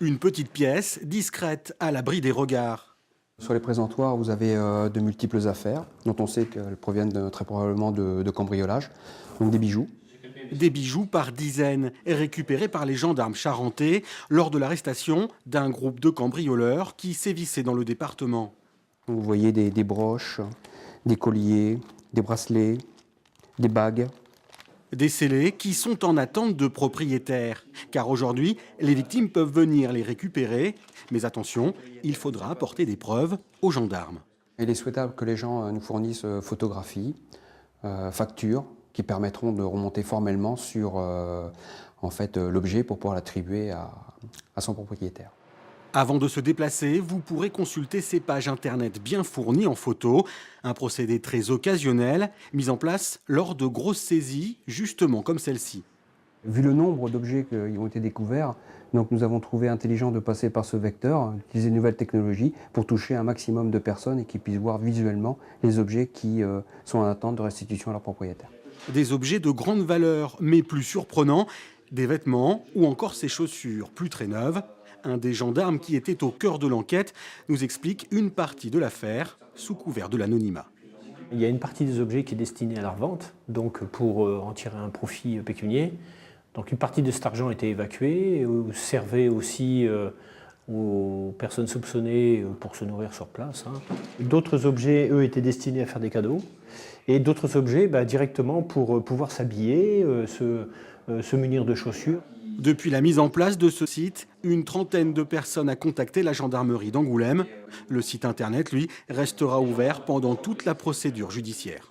Une petite pièce, discrète, à l'abri des regards. Sur les présentoirs, vous avez de multiples affaires, dont on sait qu'elles proviennent très probablement de cambriolage, donc des bijoux. Des bijoux par dizaines, récupérés par les gendarmes charentais lors de l'arrestation d'un groupe de cambrioleurs qui sévissait dans le département. Vous voyez des broches, des colliers, des bracelets, des bagues. Des scellés qui sont en attente de propriétaires. Car aujourd'hui, les victimes peuvent venir les récupérer. Mais attention, il faudra apporter des preuves aux gendarmes. Il est souhaitable que les gens nous fournissent photographies, factures, qui permettront de remonter formellement sur l'objet pour pouvoir l'attribuer à son propriétaire. Avant de se déplacer, vous pourrez consulter ces pages internet bien fournies en photos. Un procédé très occasionnel, mis en place lors de grosses saisies, justement comme celle-ci. Vu le nombre d'objets qui ont été découverts, donc nous avons trouvé intelligent de passer par ce vecteur, d'utiliser de nouvelles technologies pour toucher un maximum de personnes et qui puissent voir visuellement les objets qui sont en attente de restitution à leur propriétaire. Des objets de grande valeur, mais plus surprenants, des vêtements ou encore ces chaussures plus très neuves. Un des gendarmes qui était au cœur de l'enquête nous explique une partie de l'affaire sous couvert de l'anonymat. Il y a une partie des objets qui est destinée à la revente, donc pour en tirer un profit pécunier. Donc une partie de cet argent était évacuée, servait aussi aux personnes soupçonnées pour se nourrir sur place. D'autres objets, eux, étaient destinés à faire des cadeaux. Et d'autres objets directement pour pouvoir s'habiller, se munir de chaussures. Depuis la mise en place de ce site, une trentaine de personnes a contacté la gendarmerie d'Angoulême. Le site internet, lui, restera ouvert pendant toute la procédure judiciaire.